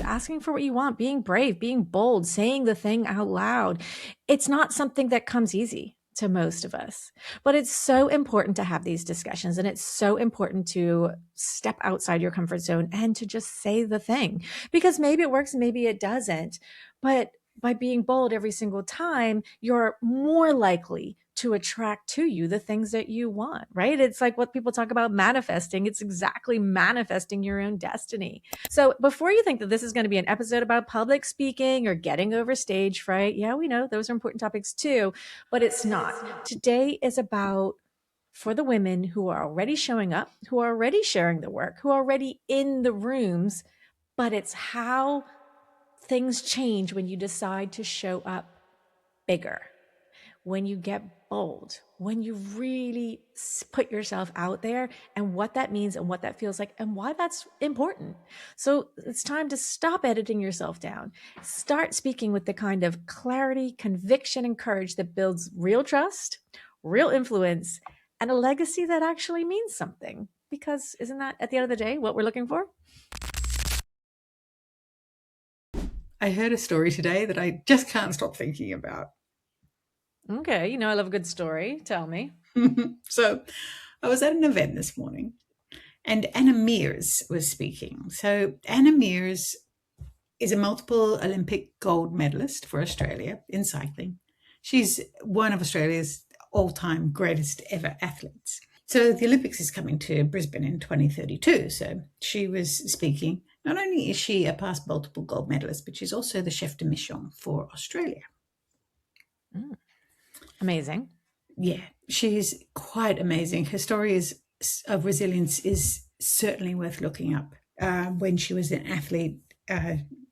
Asking for what you want, being brave, being bold, saying the thing out loud. It's not something that comes easy to most of us, but it's so important to have these discussions. And it's so important to step outside your comfort zone and to just say the thing because maybe it works, maybe it doesn't. But by being bold every single time, you're more likely to attract to you the things that you want, right? It's like what people talk about manifesting. It's exactly manifesting your own destiny. So before you think that this is going to be an episode about public speaking or getting over stage fright, yeah, we know those are important topics too, but it's not. Today is about for the women who are already showing up, who are already sharing the work, who are already in the rooms, but it's how things change when you decide to show up bigger, when you get bold, when you really put yourself out there and what that means and what that feels like and why that's important. So it's time to stop editing yourself down. Start speaking with the kind of clarity, conviction, and courage that builds real trust, real influence, and a legacy that actually means something. Because isn't that at the end of the day what we're looking for? I heard a story today that I just can't stop thinking about. Okay, I love a good story. Tell me. So I was at an event this morning and Anna Mears was speaking. So Anna Mears is a multiple Olympic gold medalist for Australia in cycling. She's one of Australia's all-time greatest ever athletes. So the Olympics is coming to Brisbane in 2032. So she was speaking. Not only is she a past multiple gold medalist, but she's also the chef de mission for Australia. Mm, amazing. Yeah, she's quite amazing. Her story of resilience is certainly worth looking up. When she was an athlete,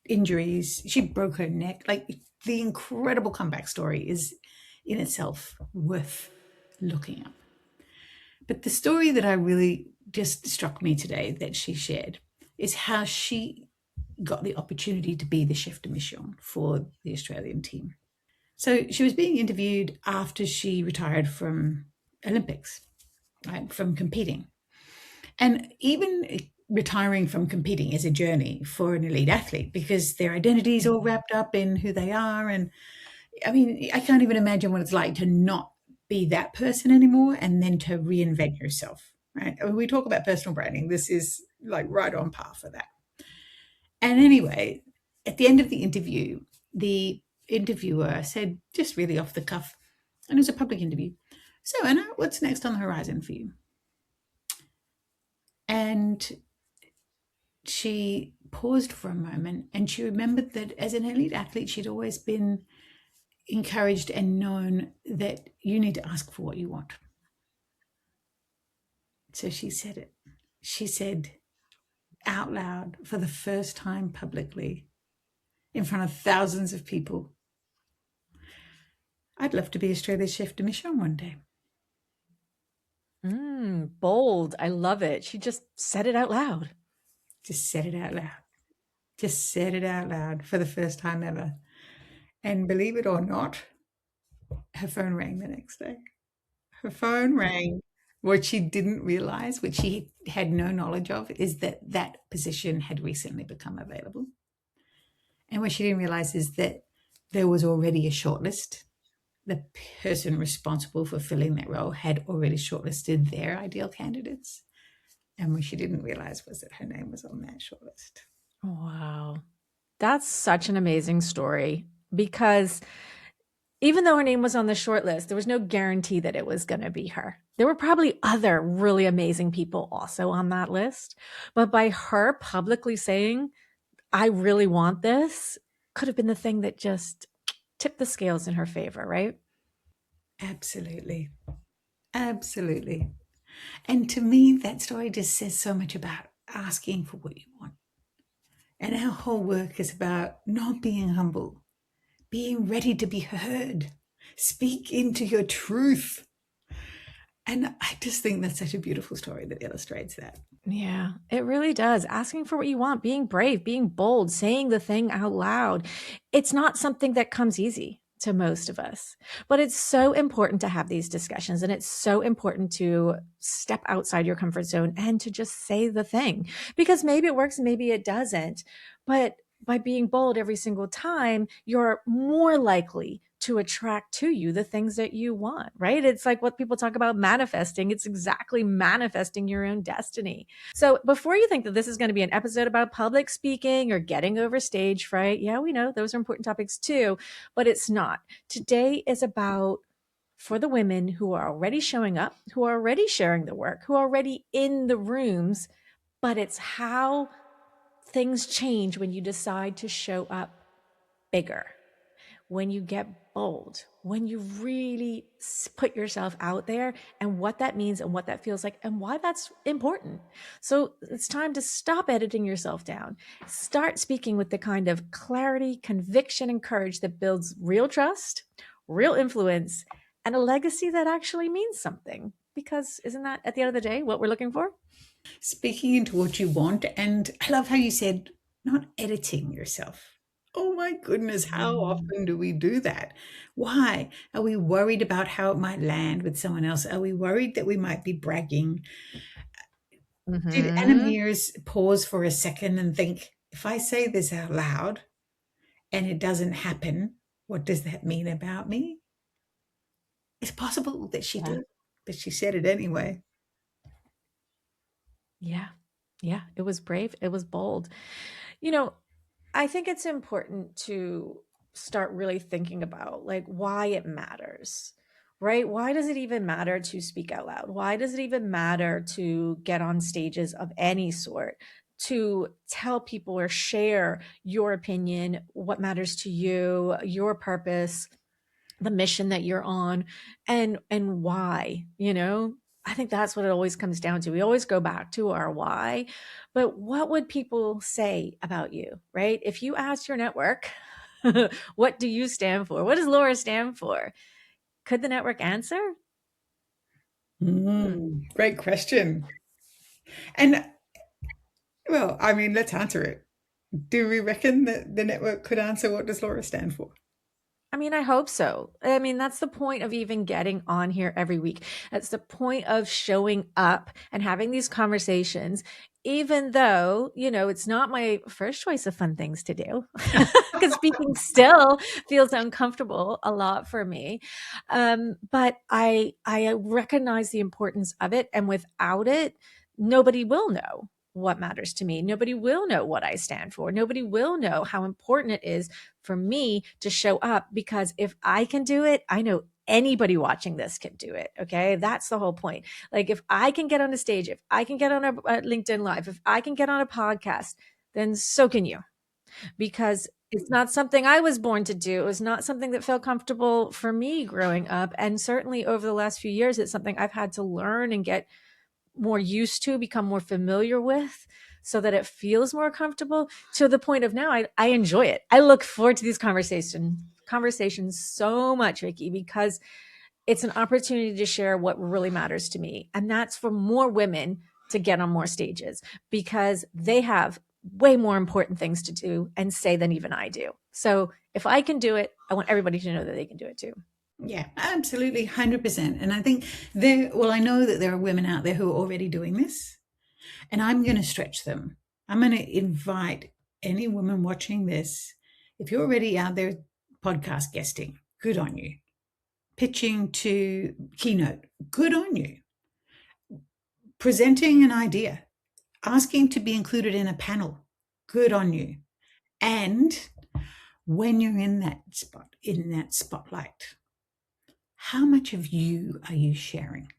injuries, she broke her neck. Like the incredible comeback story is in itself worth looking up. But the story that I really just struck me today that she shared is how she got the opportunity to be the chef de mission for the Australian team. So she was being interviewed after she retired from Olympics, right, from competing. And even retiring from competing is a journey for an elite athlete because their identity is all wrapped up in who they are. And I mean, I can't even imagine what it's like to not be that person anymore and then to reinvent yourself, right? When we talk about personal branding, this is like right on par for that. And anyway, at the end of the interview, the interviewer said, just really off the cuff, and it was a public interview, "So, Anna, what's next on the horizon for you?" And she paused for a moment and she remembered that as an elite athlete, she'd always been encouraged and known that you need to ask for what you want. So she said it. She said out loud for the first time publicly in front of thousands of people, "I'd love to be Australia's chef de mission one day." Bold. I love it. She just said it out loud. Just said it out loud. Just said it out loud for the first time ever. And believe it or not, her phone rang the next day. Her phone rang. What she didn't realize, which she had no knowledge of, is that that position had recently become available. And what she didn't realize is that there was already a shortlist. The person responsible for filling that role had already shortlisted their ideal candidates. And what she didn't realize was that her name was on that shortlist. Wow. That's such an amazing story because even though her name was on the short list, there was no guarantee that it was going to be her. There were probably other really amazing people also on that list. But by her publicly saying, I really want this, could have been the thing that just tipped the scales in her favor, right? Absolutely. Absolutely. And to me, that story just says so much about asking for what you want. And our whole work is about not being humble, being ready to be heard, speak into your truth. And I just think that's such a beautiful story that illustrates that. Yeah, it really does. Asking for what you want, being brave, being bold, saying the thing out loud. It's not something that comes easy to most of us, but it's so important to have these discussions. And it's so important to step outside your comfort zone and to just say the thing because maybe it works, maybe it doesn't. But by being bold every single time, you're more likely to attract to you the things that you want, right? It's like what people talk about manifesting. It's exactly manifesting your own destiny. So before you think that this is going to be an episode about public speaking or getting over stage fright, yeah, we know those are important topics too, but it's not. Today is about for the women who are already showing up, who are already sharing the work, who are already in the rooms, but it's how things change when you decide to show up bigger, when you get bold, when you really put yourself out there, and what that means and what that feels like and why that's important. So it's time to stop editing yourself down. Start speaking with the kind of clarity, conviction, and courage that builds real trust, real influence, and a legacy that actually means something. Because isn't that at the end of the day what we're looking for? Speaking into what you want. And I love how you said, not editing yourself. Oh my goodness, how often do we do that? Why? Are we worried about how it might land with someone else? Are we worried that we might be bragging? Did Anna Mm-hmm. Mears pause for a second and think, if I say this out loud and it doesn't happen, what does that mean about me? It's possible that she Yeah. did, but she said it anyway. Yeah. Yeah. It was brave. It was bold. You know, I think it's important to start really thinking about like why it matters, right? Why does it even matter to speak out loud? Why does it even matter to get on stages of any sort, to tell people or share your opinion, what matters to you, your purpose, the mission that you're on, and why, you know? I think that's what it always comes down to. We always go back to our why. But what would people say about you, right? If you ask your network, what do you stand for? What does Laura stand for? Could the network answer? Hmm. Great question. And well, I mean, let's answer it. Do we reckon that the network could answer what does Laura stand for? I mean, I hope so. I mean, that's the point of even getting on here every week. That's the point of showing up and having these conversations, even though, you know, it's not my first choice of fun things to do, because speaking still feels uncomfortable a lot for me. But I recognize the importance of it. And without it, nobody will know what matters to me. Nobody will know what I stand for. Nobody will know how important it is for me to show up, because if I can do it, I know anybody watching this can do it. Okay. That's the whole point. Like if I can get on a stage, if I can get on a LinkedIn Live, if I can get on a podcast, then so can you, because it's not something I was born to do. It was not something that felt comfortable for me growing up. And certainly over the last few years, it's something I've had to learn and get more used to, become more familiar with, so that it feels more comfortable to the point of now I enjoy it. I look forward to these conversations so much, Vicki, because it's an opportunity to share what really matters to me. And that's for more women to get on more stages, because they have way more important things to do and say than even I do. So if I can do it, I want everybody to know that they can do it too. Yeah, absolutely, 100%. And I think well, I know that there are women out there who are already doing this, and I'm going to stretch them. I'm going to invite any woman watching this, if you're already out there podcast guesting, good on you. Pitching to keynote, good on you. Presenting an idea, asking to be included in a panel, good on you. And when you're in that spot, in that spotlight, how much of you are you sharing?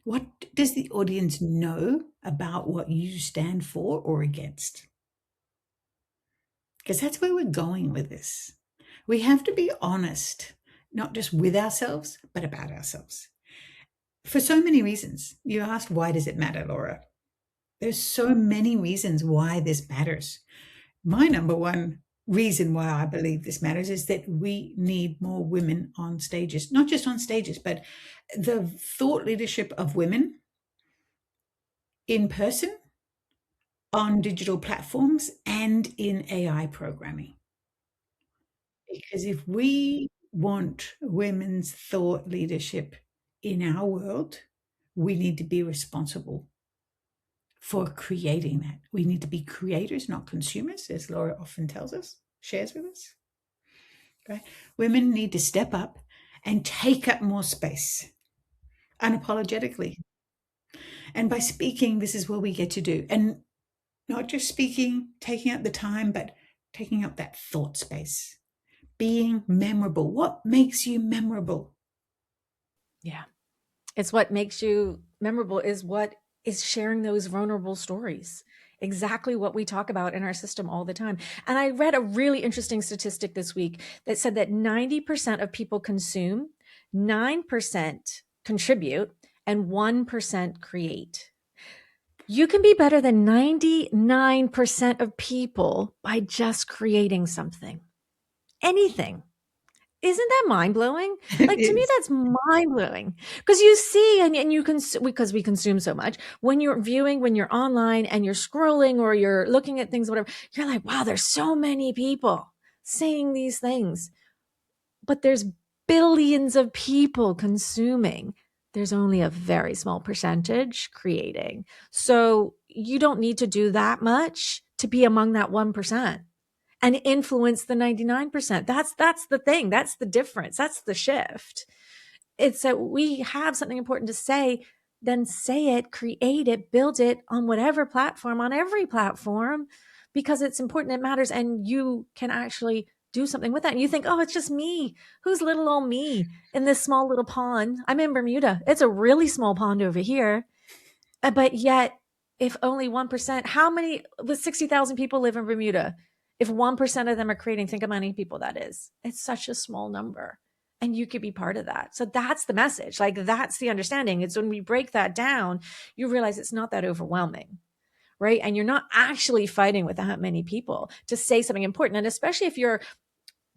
What does the audience know about what you stand for or against? Because that's where we're going with this. We have to be honest, not just with ourselves, but about ourselves. For so many reasons. You asked, why does it matter, Laura? There's so many reasons why this matters. My number one reason why I believe this matters is that we need more women on stages, not just on stages, but the thought leadership of women in person, on digital platforms, and in AI programming. Because if we want women's thought leadership in our world, we need to be responsible for creating that. We need to be creators, not consumers, as Laura often tells us, shares with us. Right? Women need to step up and take up more space unapologetically. And by speaking, this is what we get to do. And not just speaking, taking up the time, but taking up that thought space, being memorable. What makes you memorable? Yeah. It's what makes you memorable is what is sharing those vulnerable stories. Exactly what we talk about in our system all the time. And I read a really interesting statistic this week that said that 90% of people consume, 9% contribute, and 1% create. You can be better than 99% of people by just creating something, anything. Isn't that mind blowing? It Like to me, is. that's mind blowing because you see, and you can, because we consume so much when you're viewing, when you're online and you're scrolling or you're looking at things, whatever, you're like, wow, there's so many people saying these things, but there's billions of people consuming. There's only a very small percentage creating. So you don't need to do that much to be among that 1% and influence the 99%. That's the thing. That's the difference. That's the shift. It's that we have something important to say, then say it, create it, build it on whatever platform, on every platform, because it's important, it matters, and you can actually do something with that. And you think, oh, it's just me. Who's little old me in this small little pond? I'm in Bermuda. It's a really small pond over here. But yet, if only 1%, how many, with 60,000 people live in Bermuda? If 1% of them are creating, think of how many people that is. It's such a small number. And you could be part of that. So that's the message. Like, that's the understanding. It's when we break that down, you realize it's not that overwhelming, right? And you're not actually fighting with that many people to say something important. And especially if you're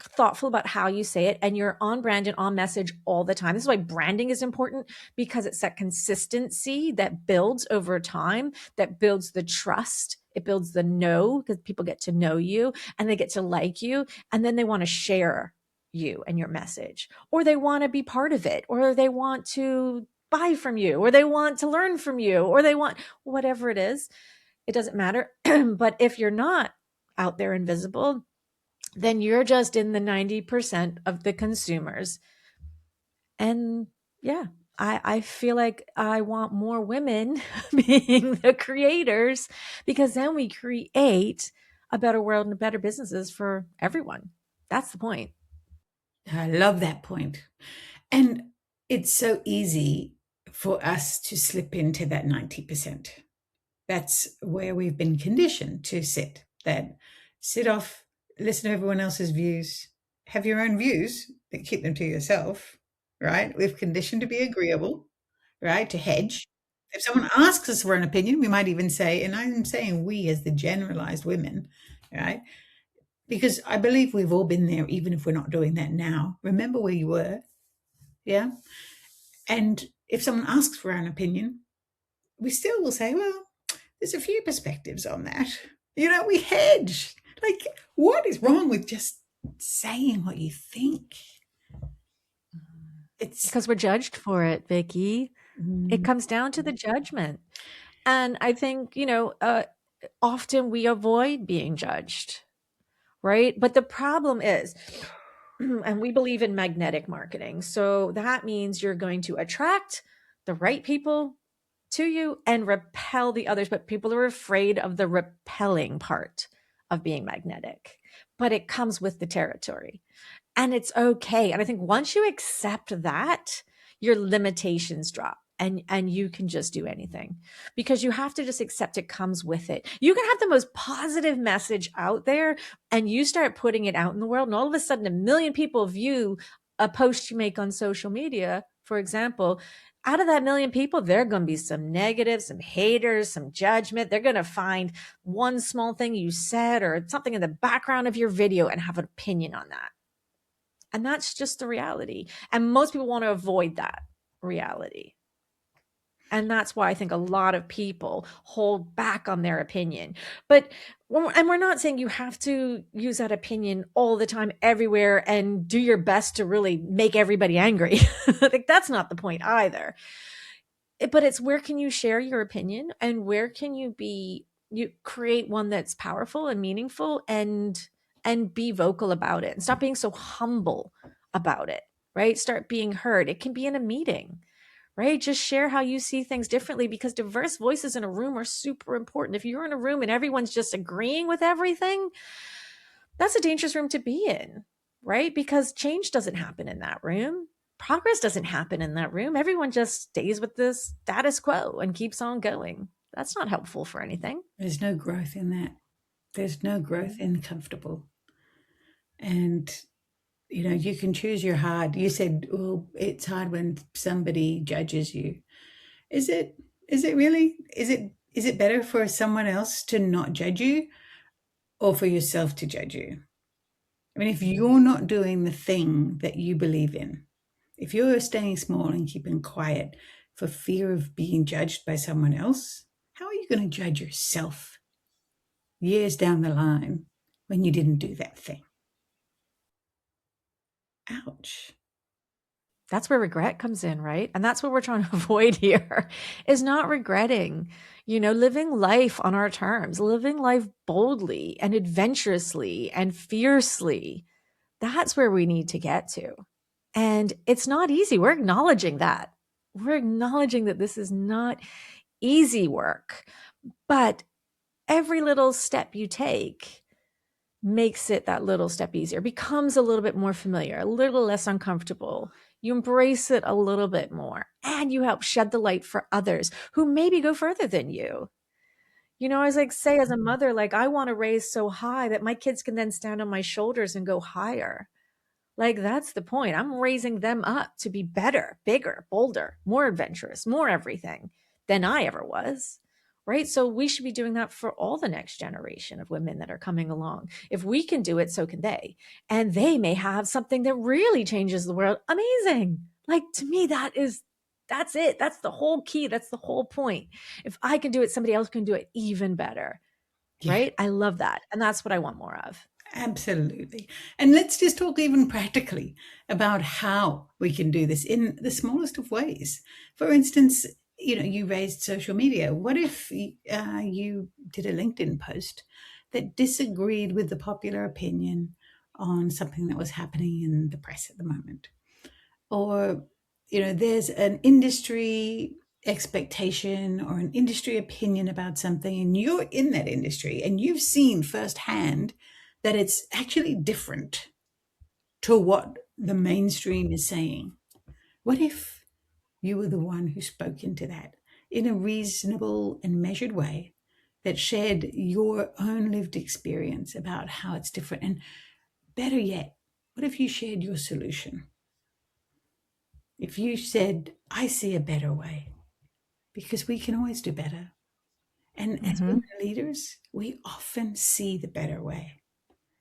thoughtful about how you say it and you're on brand and on message all the time. This is why branding is important, because it's that consistency that builds over time, that builds the trust. It builds the know, because people get to know you and they get to like you, and then they want to share you and your message, or they want to be part of it, or they want to buy from you, or they want to learn from you, or they want whatever it is. It doesn't matter. But if you're not out there invisible, then you're just in the 90% of the consumers. And yeah, I feel like I want more women being the creators, because then we create a better world and better businesses for everyone. That's the point. I love that point. And it's so easy for us to slip into that 90%. That's where we've been conditioned to sit. That sit off, listen to everyone else's views, have your own views, but keep them to yourself, right? We've conditioned to be agreeable, right? To hedge. If someone asks us for an opinion, we might even say, and I'm saying we as the generalized women, right? Because I believe we've all been there, even if we're not doing that now. Remember where you were, yeah? And if someone asks for an opinion, we still will say, well, there's a few perspectives on that. We hedge. Like, what is wrong with just saying what you think? It's Because we're judged for it, Vicki. It comes down to the judgment. And I think, often we avoid being judged, right? But the problem is, and we believe in magnetic marketing. So that means you're going to attract the right people to you and repel the others. But people are afraid of the repelling part of being magnetic, but it comes with the territory, and it's okay. And I think once you accept that, your limitations drop, and you can just do anything, because you have to just accept it comes with it. You can have the most positive message out there, and you start putting it out in the world, and all of a sudden 1 million people view a post you make on social media, for example. Out of that 1 million people, there are going to be some negatives, some haters, some judgment. They're going to find one small thing you said or something in the background of your video and have an opinion on that. And that's just the reality. And most people want to avoid that reality. And that's why I think a lot of people hold back on their opinion. But, and we're not saying you have to use that opinion all the time, everywhere, and do your best to really make everybody angry. Like, that's not the point either. but it's where can you share your opinion, and where can you create one that's powerful and meaningful, and be vocal about it and stop being so humble about it, right? Start being heard. It can be in a meeting, right? Just share how you see things differently, because diverse voices in a room are super important. If you're in a room and everyone's just agreeing with everything, that's a dangerous room to be in, right? Because change doesn't happen in that room. Progress doesn't happen in that room. Everyone just stays with the status quo and keeps on going. That's not helpful for anything. There's no growth in that. There's no growth in comfortable. And you can choose your hard. You said, well, it's hard when somebody judges you. Is it? Is it really? Is it better for someone else to not judge you, or for yourself to judge you? I mean, if you're not doing the thing that you believe in, if you're staying small and keeping quiet for fear of being judged by someone else, how are you going to judge yourself years down the line when you didn't do that thing? Ouch. That's where regret comes in, right? And that's what we're trying to avoid here, is not regretting, living life on our terms, living life boldly and adventurously and fiercely. That's where we need to get to. And it's not easy. We're acknowledging that. We're acknowledging that this is not easy work, but every little step you take makes it that little step easier, becomes a little bit more familiar, a little less uncomfortable. You embrace it a little bit more, and you help shed the light for others who maybe go further than you. I was like, say as a mother, like, I want to raise so high that my kids can then stand on my shoulders and go higher. Like, that's the point. I'm raising them up to be better, bigger, bolder, more adventurous, more everything than I ever was. Right. So we should be doing that for all the next generation of women that are coming along. If we can do it, so can they. And they may have something that really changes the world. Amazing. Like, to me, that's it. That's the whole key. That's the whole point. If I can do it, somebody else can do it even better. Yeah, Right. I love that. And that's what I want more of. absolutely. And let's just talk even practically about how we can do this in the smallest of ways. For instance, you raised social media. What if you did a LinkedIn post that disagreed with the popular opinion on something that was happening in the press at the moment? Or, there's an industry expectation or an industry opinion about something, and you're in that industry and you've seen firsthand that it's actually different to what the mainstream is saying. What if you were the one who spoke into that in a reasonable and measured way that shared your own lived experience about how it's different? And better yet, what if you shared your solution? If you said, I see a better way, because we can always do better. And as Mm-hmm. women leaders, we often see the better way.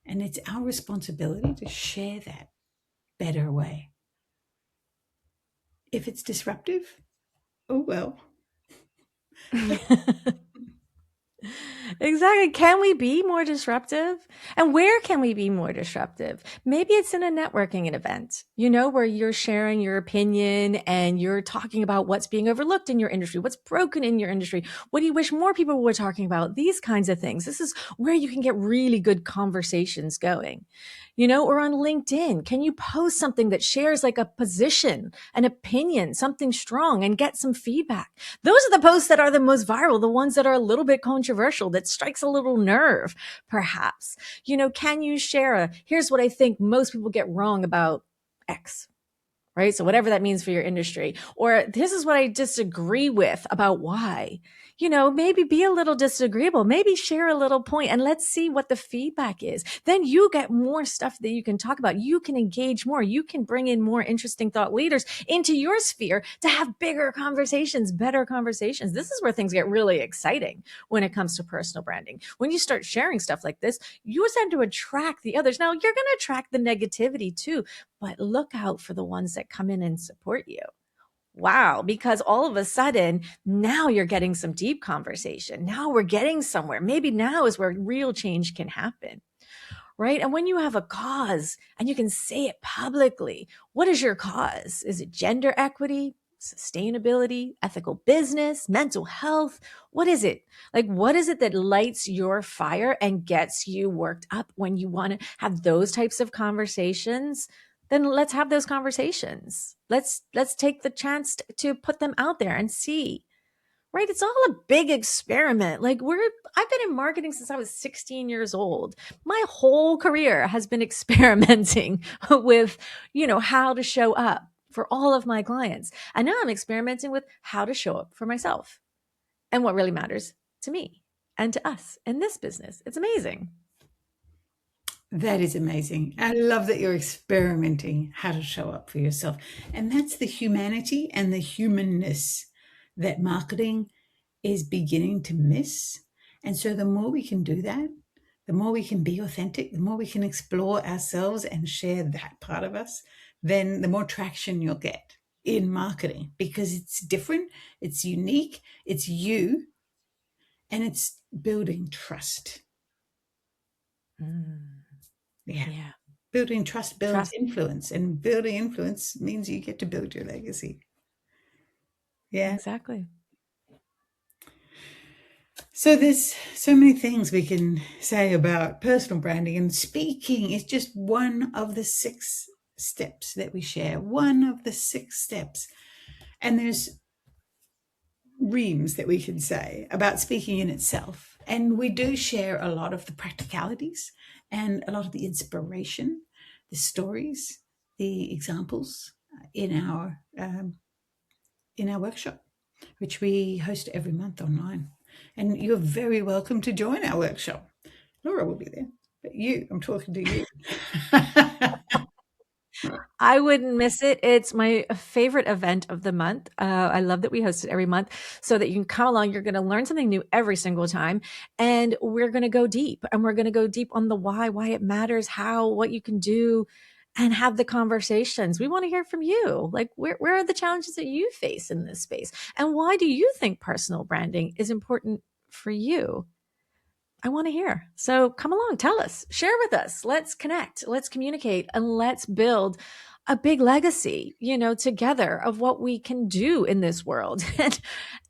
And it's our responsibility to share that better way. If it's disruptive, oh well. Exactly. Can we be more disruptive? And where can we be more disruptive? Maybe it's in a networking event, where you're sharing your opinion and you're talking about what's being overlooked in your industry, what's broken in your industry. What do you wish more people were talking about? These kinds of things. This is where you can get really good conversations going. Or on LinkedIn, can you post something that shares like a position, an opinion, something strong, and get some feedback? Those are the posts that are the most viral, the ones that are a little bit controversial, that strikes a little nerve, perhaps. Can you share here's what I think most people get wrong about X, right? So whatever that means for your industry, or this is what I disagree with about Y. Maybe be a little disagreeable, maybe share a little point, and let's see what the feedback is. Then you get more stuff that you can talk about. You can engage more. You can bring in more interesting thought leaders into your sphere to have bigger conversations, better conversations. This is where things get really exciting when it comes to personal branding. When you start sharing stuff like this, you tend to attract the others. Now, you're going to attract the negativity too, but look out for the ones that come in and support you. Wow, because all of a sudden, now you're getting some deep conversation. Now we're getting somewhere. Maybe now is where real change can happen, right? And when you have a cause and you can say it publicly, what is your cause? Is it gender equity? sustainability, ethical business, mental health? What is it? Like, what is it that lights your fire and gets you worked up when you want to have those types of conversations? Then let's have those conversations. Let's take the chance to put them out there and see. Right? It's all a big experiment. Like, I've been in marketing since I was 16 years old. My whole career has been experimenting with, how to show up for all of my clients. And now I'm experimenting with how to show up for myself and what really matters to me and to us in this business. It's amazing. That is amazing. I love that you're experimenting how to show up for yourself. And that's the humanity and the humanness that marketing is beginning to miss. And so the more we can do that, the more we can be authentic, the more we can explore ourselves and share that part of us, then the more traction you'll get in marketing, because it's different, it's unique, it's you, and it's building trust. Mm, Yeah. yeah. Building trust builds Trust. influence, and building influence means you get to build your legacy. Yeah. Exactly. So there's so many things we can say about personal branding, and speaking is just one of the 6 steps that we share, one of the 6 steps. And there's reams that we can say about speaking in itself. And we do share a lot of the practicalities and a lot of the inspiration, the stories, the examples in our workshop, which we host every month online. And you're very welcome to join our workshop. Laura will be there, but I'm talking to you. I wouldn't miss it. It's my favorite event of the month. I love that we host it every month so that you can come along. You're going to learn something new every single time. And we're going to go deep, and we're going to go deep on the why it matters, how, what you can do, and have the conversations. We want to hear from you. Like, where are the challenges that you face in this space? And why do you think personal branding is important for you? I want to hear. So come along, tell us, share with us. Let's connect, let's communicate, and let's build a big legacy, together of what we can do in this world.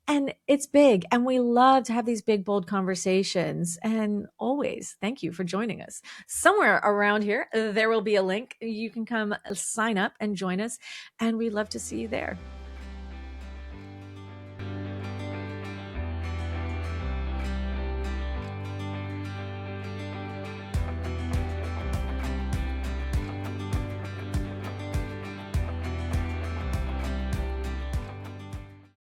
And it's big. And we love to have these big, bold conversations. And always thank you for joining us. Somewhere around here, there will be a link. You can come sign up and join us. And we'd love to see you there.